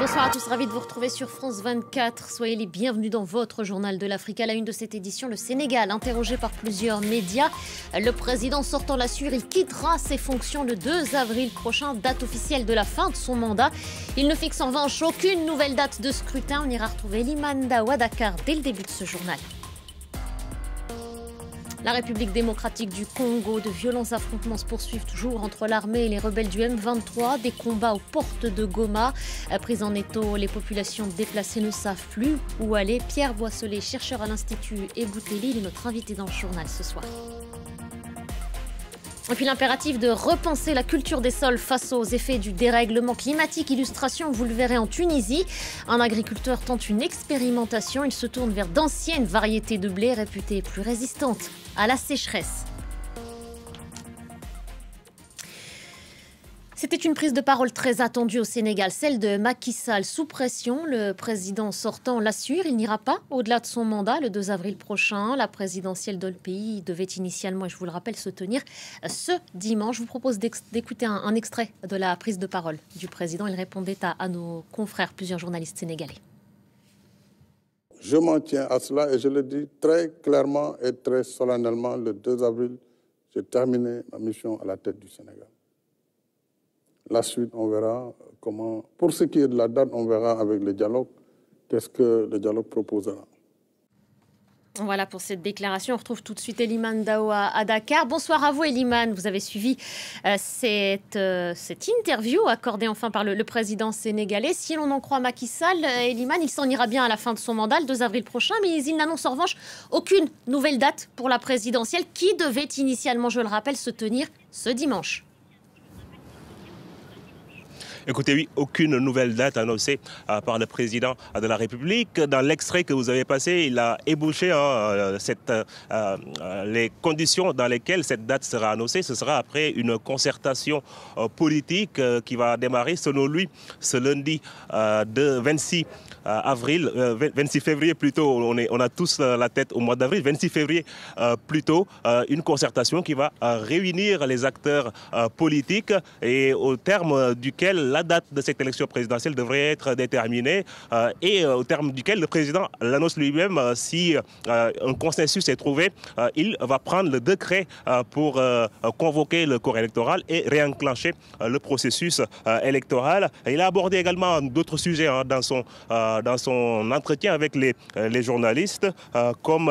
Bonsoir à tous, ravi de vous retrouver sur France 24. Soyez les bienvenus dans votre journal de l'Afrique. À la une de cette édition, le Sénégal, interrogé par plusieurs médias. Le président sortant l'assure, il quittera ses fonctions le 2 avril prochain, date officielle de la fin de son mandat. Il ne fixe en revanche aucune nouvelle date de scrutin. On ira retrouver Elimane Daou à Dakar dès le début de ce journal. La République démocratique du Congo, de violents affrontements se poursuivent toujours entre l'armée et les rebelles du M23. Des combats aux portes de Goma. Prise en étau, les populations déplacées ne savent plus où aller. Pierre Boisselet, chercheur à l'Institut Eboutelli, est notre invité dans le journal ce soir. Et puis l'impératif de repenser la culture des sols face aux effets du dérèglement climatique. Illustration, vous le verrez en Tunisie. Un agriculteur tente une expérimentation. Il se tourne vers d'anciennes variétés de blé réputées plus résistantes à la sécheresse. C'était une prise de parole très attendue au Sénégal, celle de Macky Sall sous pression. Le président sortant l'assure, il n'ira pas au-delà de son mandat le 2 avril prochain. La présidentielle de le pays devait initialement, et je vous le rappelle, se tenir ce dimanche. Je vous propose d'écouter un extrait de la prise de parole du président. Il répondait à nos confrères, plusieurs journalistes sénégalais. Je m'en tiens à cela et je le dis très clairement et très solennellement. Le 2 avril, j'ai terminé ma mission à la tête du Sénégal. La suite, on verra comment. Pour ce qui est de la date, on verra avec le dialogue, qu'est-ce que le dialogue proposera. Voilà pour cette déclaration. On retrouve tout de suite Elimane Daou à Dakar. Bonsoir à vous, Elimane. Vous avez suivi cette interview accordée enfin par le président sénégalais. Si l'on en croit Macky Sall, Elimane, il s'en ira bien à la fin de son mandat, le 2 avril prochain, mais il n'annonce en revanche aucune nouvelle date pour la présidentielle qui devait initialement, je le rappelle, se tenir ce dimanche. Écoutez, oui, aucune nouvelle date annoncée par le président de la République. Dans l'extrait que vous avez passé, il a ébauché les conditions dans lesquelles cette date sera annoncée. Ce sera après une concertation politique qui va démarrer, selon lui, ce lundi de 26 février plutôt. On a tous la tête au mois d'avril. 26 février plutôt, une concertation qui va réunir les acteurs politiques et au terme duquel la date de cette élection présidentielle devrait être déterminée et au terme duquel le président l'annonce lui-même. Si un consensus est trouvé, il va prendre le décret pour convoquer le corps électoral et réenclencher le processus électoral. Il a abordé également d'autres sujets dans son entretien avec les journalistes, comme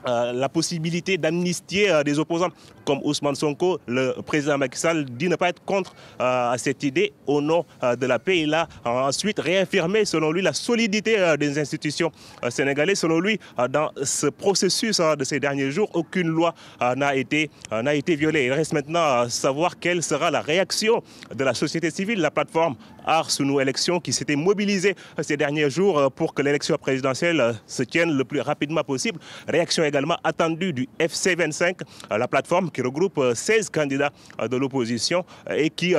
la possibilité d'amnistier des opposants comme Ousmane Sonko. Le président Macky Sall dit ne pas être contre à cette idée au nom de la paix. Il a ensuite réaffirmé, selon lui, la solidité des institutions sénégalaises. Selon lui, dans ce processus de ces derniers jours, aucune loi n'a été violée. Il reste maintenant à savoir quelle sera la réaction de la société civile, la plateforme Art Sous Élections, qui s'était mobilisée ces derniers jours pour que l'élection présidentielle se tienne le plus rapidement possible. Réaction également attendue du FC25, la plateforme qui regroupe 16 candidats de l'opposition et qui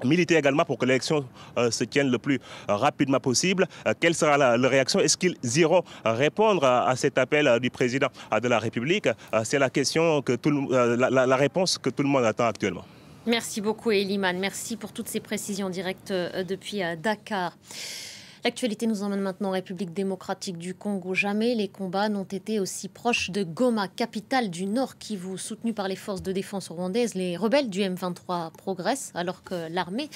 militer également pour que l'élection se tienne le plus rapidement possible. Quelle sera la réaction? Est-ce qu'ils iront répondre à cet appel du président de la République? C'est la question la réponse que tout le monde attend actuellement. Merci beaucoup, Elimane. Merci pour toutes ces précisions directes depuis Dakar. L'actualité nous emmène maintenant en République démocratique du Congo. Jamais les combats n'ont été aussi proches de Goma, capitale du Nord Kivu, soutenue par les forces de défense rwandaises. Les rebelles du M23 progressent alors que l'armée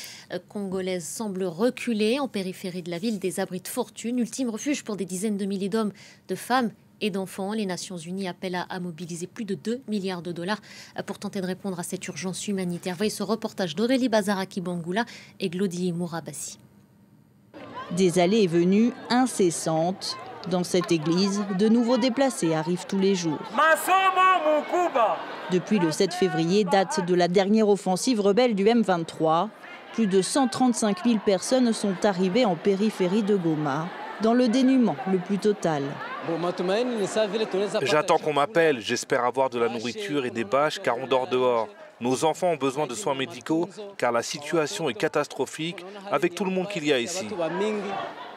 congolaise semble reculer en périphérie de la ville. Des abris de fortune, ultime refuge pour des dizaines de milliers d'hommes, de femmes et d'enfants. Les Nations Unies appellent à mobiliser plus de 2 milliards de dollars pour tenter de répondre à cette urgence humanitaire. Voyez ce reportage d'Aurélie Bazaraki-Bangula et Glody Mourabassi. Des allées et venues incessantes. Dans cette église, de nouveaux déplacés arrivent tous les jours. Depuis le 7 février, date de la dernière offensive rebelle du M23, plus de 135 000 personnes sont arrivées en périphérie de Goma, dans le dénuement le plus total. J'attends qu'on m'appelle, j'espère avoir de la nourriture et des bâches car on dort dehors. Nos enfants ont besoin de soins médicaux car la situation est catastrophique avec tout le monde qu'il y a ici.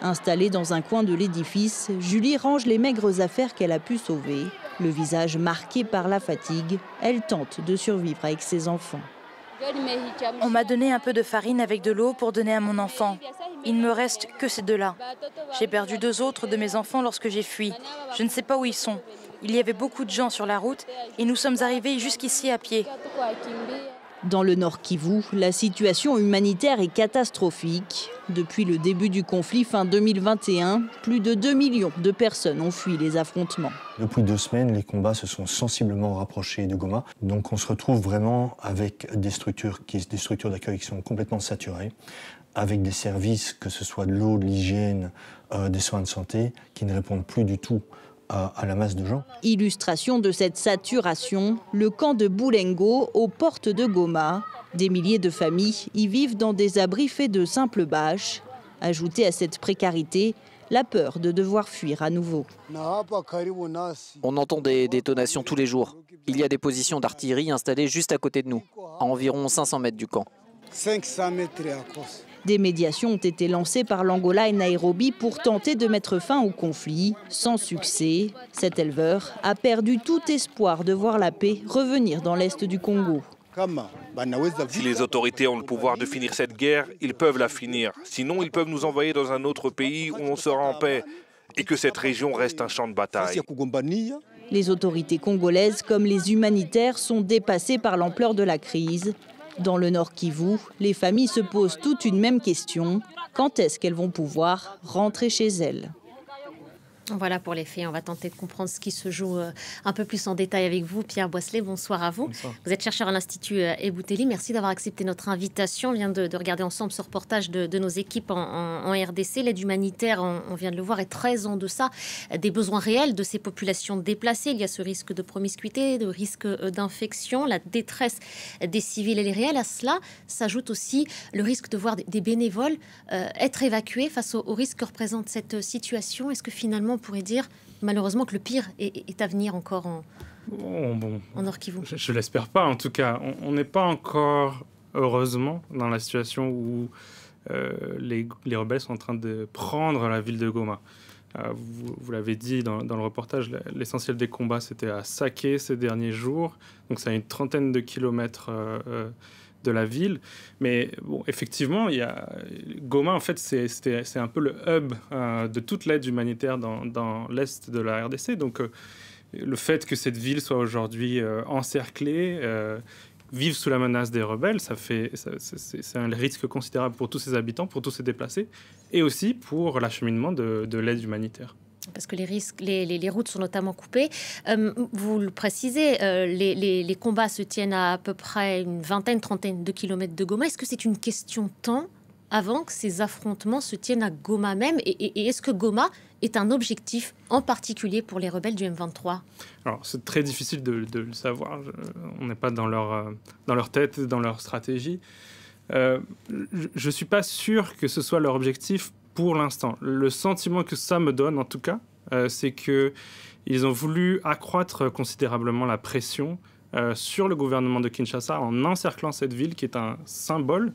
Installée dans un coin de l'édifice, Julie range les maigres affaires qu'elle a pu sauver. Le visage marqué par la fatigue, elle tente de survivre avec ses enfants. On m'a donné un peu de farine avec de l'eau pour donner à mon enfant. Il ne me reste que ces deux-là. J'ai perdu 2 autres de mes enfants lorsque j'ai fui. Je ne sais pas où ils sont. Il y avait beaucoup de gens sur la route et nous sommes arrivés jusqu'ici à pied. Dans le Nord Kivu, la situation humanitaire est catastrophique. Depuis le début du conflit fin 2021, plus de 2 millions de personnes ont fui les affrontements. Depuis 2 semaines, les combats se sont sensiblement rapprochés de Goma. Donc on se retrouve vraiment avec des structures d'accueil qui sont complètement saturées, avec des services, que ce soit de l'eau, de l'hygiène, des soins de santé, qui ne répondent plus du tout à la masse de gens. Illustration de cette saturation, le camp de Boulengo, aux portes de Goma. Des milliers de familles y vivent dans des abris faits de simples bâches. Ajoutez à cette précarité la peur de devoir fuir à nouveau. On entend des détonations tous les jours. Il y a des positions d'artillerie installées juste à côté de nous, à environ 500 mètres du camp. 500 mètres à cause. Des médiations ont été lancées par l'Angola et Nairobi pour tenter de mettre fin au conflit. Sans succès, cet éleveur a perdu tout espoir de voir la paix revenir dans l'est du Congo. Si les autorités ont le pouvoir de finir cette guerre, ils peuvent la finir. Sinon, ils peuvent nous envoyer dans un autre pays où on sera en paix et que cette région reste un champ de bataille. Les autorités congolaises comme les humanitaires sont dépassées par l'ampleur de la crise. Dans le Nord Kivu, les familles se posent toutes une même question. Quand est-ce qu'elles vont pouvoir rentrer chez elles ? Voilà pour les faits. On va tenter de comprendre ce qui se joue un peu plus en détail avec vous. Pierre Boisselet, bonsoir à vous. Bonsoir. Vous êtes chercheur à l'Institut Eboutelli. Merci d'avoir accepté notre invitation. On vient de regarder ensemble ce reportage de nos équipes en RDC. L'aide humanitaire, on vient de le voir, est très en deçà des besoins réels de ces populations déplacées. Il y a ce risque de promiscuité, de risque d'infection. La détresse des civils, elle est réelle. À cela s'ajoute aussi le risque de voir des bénévoles être évacués face au risque que représente cette situation. Est-ce que finalement, on pourrait dire malheureusement que le pire est à venir encore en Nord Kivu? Je l'espère pas, en tout cas. On n'est pas encore, heureusement, dans la situation où les rebelles sont en train de prendre la ville de Goma. Vous l'avez dit dans le reportage, l'essentiel des combats, c'était à Saké ces derniers jours. Donc, c'est à une trentaine de kilomètres de la ville. Mais bon, effectivement, Goma, en fait, c'est un peu le hub de toute l'aide humanitaire dans l'est de la RDC. Donc, le fait que cette ville soit aujourd'hui encerclée, vive sous la menace des rebelles, c'est un risque considérable pour tous ses habitants, pour tous ses déplacés, et aussi pour l'acheminement de l'aide humanitaire. Parce que les routes sont notamment coupées. Vous le précisez, les combats se tiennent à peu près une trentaine de kilomètres de Goma. Est-ce que c'est une question de temps avant que ces affrontements se tiennent à Goma même ? Et est-ce que Goma est un objectif en particulier pour les rebelles du M23 ? Alors, c'est très difficile de le savoir. On n'est pas dans leur tête, dans leur stratégie. Je ne suis pas sûr que ce soit leur objectif pour l'instant. Le sentiment que ça me donne, en tout cas, c'est qu'ils ont voulu accroître considérablement la pression sur le gouvernement de Kinshasa en encerclant cette ville qui est un symbole,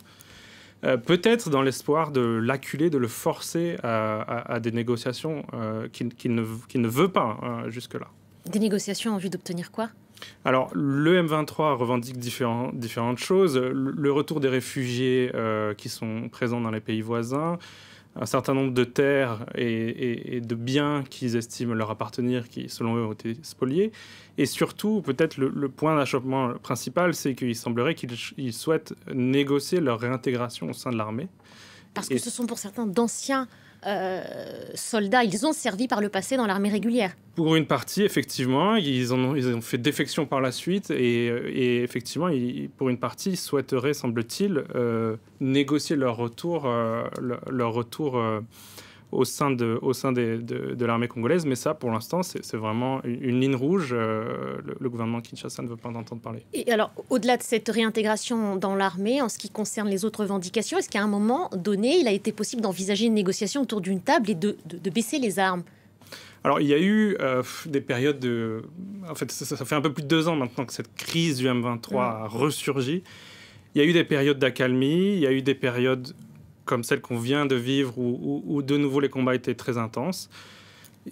peut-être dans l'espoir de l'acculer, de le forcer à des négociations qu'il ne veut pas jusque-là. Des négociations en vue d'obtenir quoi ? Alors, le M23 revendique différentes choses. Le retour des réfugiés qui sont présents dans les pays voisins, un certain nombre de terres et de biens qu'ils estiment leur appartenir, qui, selon eux, ont été spoliés. Et surtout, peut-être le point d'achoppement principal, c'est qu'il semblerait qu'ils souhaitent négocier leur réintégration au sein de l'armée. Parce que ce sont pour certains d'anciens soldats, ils ont servi par le passé dans l'armée régulière. Pour une partie, effectivement, ils ont fait défection par la suite et effectivement, pour une partie, ils souhaiteraient, semble-t-il, négocier leur retour au sein de l'armée congolaise. Mais ça, pour l'instant, c'est vraiment une ligne rouge. Le gouvernement Kinshasa ne veut pas en entendre parler. Et alors, au-delà de cette réintégration dans l'armée, en ce qui concerne les autres revendications, est-ce qu'à un moment donné, il a été possible d'envisager une négociation autour d'une table et de baisser les armes ? Alors, il y a eu des périodes de... En fait, ça fait un peu plus de 2 ans maintenant que cette crise du M23 a ressurgi. Il y a eu des périodes d'accalmie, il y a eu des périodes comme celle qu'on vient de vivre, où de nouveau les combats étaient très intenses.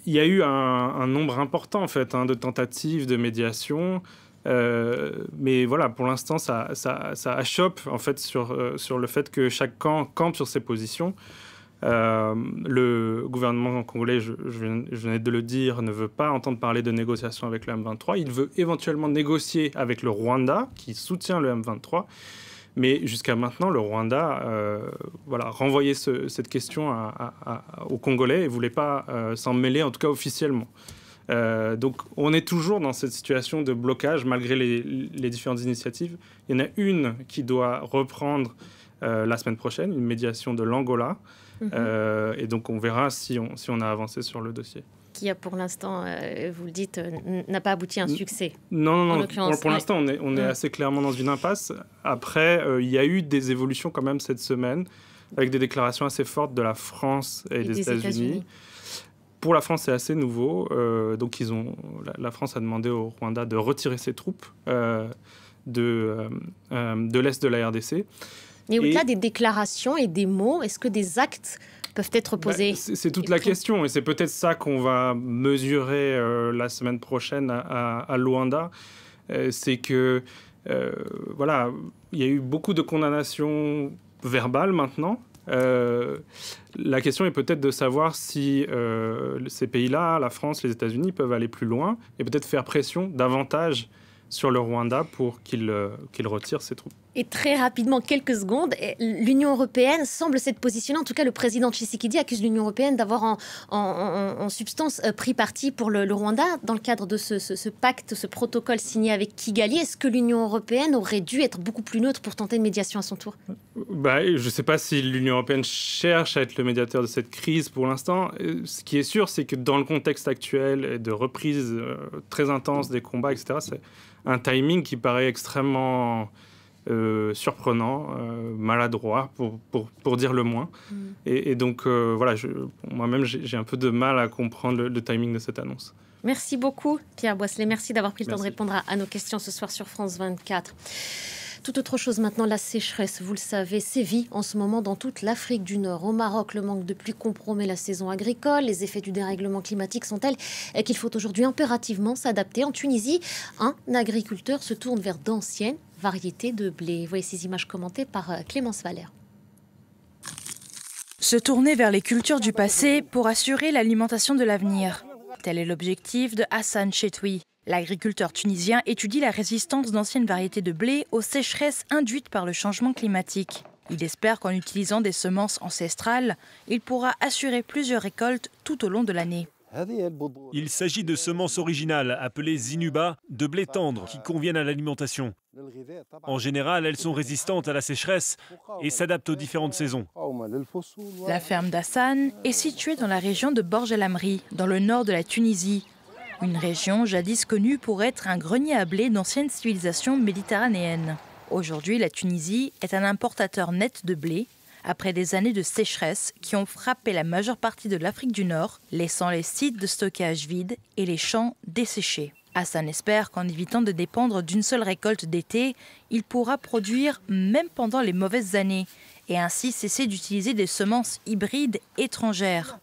Il y a eu un nombre important en fait, de tentatives de médiation. Mais voilà, pour l'instant, ça achoppe en fait sur le fait que chaque camp campe sur ses positions. Le gouvernement congolais, je venais de le dire, ne veut pas entendre parler de négociations avec le M23. Il veut éventuellement négocier avec le Rwanda, qui soutient le M23. Mais jusqu'à maintenant, le Rwanda renvoyait cette question aux Congolais et ne voulait pas s'en mêler, en tout cas officiellement. Donc on est toujours dans cette situation de blocage malgré les différentes initiatives. Il y en a une qui doit reprendre la semaine prochaine, une médiation de l'Angola. Et donc on verra si on a avancé sur le dossier. Qui a pour l'instant, vous le dites, n'a pas abouti à un succès. Non. Pour l'instant, on est assez clairement dans une impasse. Après, il y a eu des évolutions quand même cette semaine, avec des déclarations assez fortes de la France et des États-Unis. Pour la France, c'est assez nouveau. Donc la France a demandé au Rwanda de retirer ses troupes de l'est de la RDC. Mais au-delà des déclarations et des mots, est-ce que des actes peuvent être posés? C'est toute la question, et c'est peut-être ça qu'on va mesurer la semaine prochaine à Luanda. C'est que, il y a eu beaucoup de condamnations verbales maintenant. La question est peut-être de savoir si ces pays-là, la France, les États-Unis, peuvent aller plus loin et peut-être faire pression davantage sur le Rwanda pour qu'il retire ses troupes. Et très rapidement, quelques secondes, l'Union européenne semble s'être positionnée, en tout cas le président Tshisekedi accuse l'Union européenne d'avoir en substance pris parti pour le Rwanda dans le cadre de ce pacte, ce protocole signé avec Kigali. Est-ce que l'Union européenne aurait dû être beaucoup plus neutre pour tenter une médiation à son tour? Je ne sais pas si l'Union européenne cherche à être le médiateur de cette crise pour l'instant. Ce qui est sûr, c'est que dans le contexte actuel de reprise très intense des combats, etc., c'est un timing qui paraît extrêmement surprenant, maladroit, pour dire le moins. Et donc, moi-même, j'ai un peu de mal à comprendre le timing de cette annonce. Merci beaucoup, Pierre Boisselet. Merci d'avoir pris le temps de répondre à nos questions ce soir sur France 24. Tout autre chose maintenant, la sécheresse, vous le savez, sévit en ce moment dans toute l'Afrique du Nord. Au Maroc, le manque de pluie compromet la saison agricole. Les effets du dérèglement climatique sont tels qu'il faut aujourd'hui impérativement s'adapter. En Tunisie, un agriculteur se tourne vers d'anciennes variétés de blé. Voyez ces images commentées par Clémence Valère. Se tourner vers les cultures du passé pour assurer l'alimentation de l'avenir. Tel est l'objectif de Hassan Chetoui. L'agriculteur tunisien étudie la résistance d'anciennes variétés de blé aux sécheresses induites par le changement climatique. Il espère qu'en utilisant des semences ancestrales, il pourra assurer plusieurs récoltes tout au long de l'année. Il s'agit de semences originales appelées Zinuba, de blé tendre qui conviennent à l'alimentation. En général, elles sont résistantes à la sécheresse et s'adaptent aux différentes saisons. La ferme d'Hassan est située dans la région de Borj El Amri, dans le nord de la Tunisie. Une région jadis connue pour être un grenier à blé d'anciennes civilisations méditerranéennes. Aujourd'hui, la Tunisie est un importateur net de blé, après des années de sécheresse qui ont frappé la majeure partie de l'Afrique du Nord, laissant les sites de stockage vides et les champs desséchés. Hassan espère qu'en évitant de dépendre d'une seule récolte d'été, il pourra produire même pendant les mauvaises années et ainsi cesser d'utiliser des semences hybrides étrangères.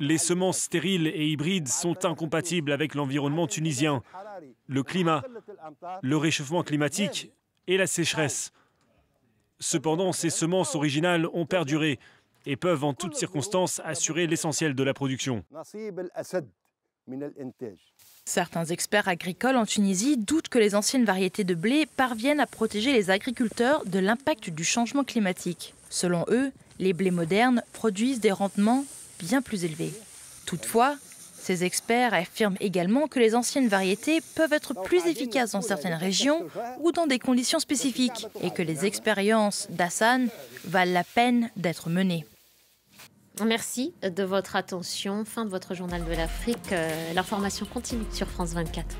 Les semences stériles et hybrides sont incompatibles avec l'environnement tunisien, le climat, le réchauffement climatique et la sécheresse. Cependant, ces semences originales ont perduré et peuvent en toutes circonstances assurer l'essentiel de la production. Certains experts agricoles en Tunisie doutent que les anciennes variétés de blé parviennent à protéger les agriculteurs de l'impact du changement climatique. Selon eux, les blés modernes produisent des rendements bien plus élevés. Toutefois, ces experts affirment également que les anciennes variétés peuvent être plus efficaces dans certaines régions ou dans des conditions spécifiques et que les expériences d'Hassan valent la peine d'être menées. Merci de votre attention. Fin de votre journal de l'Afrique. L'information continue sur France 24.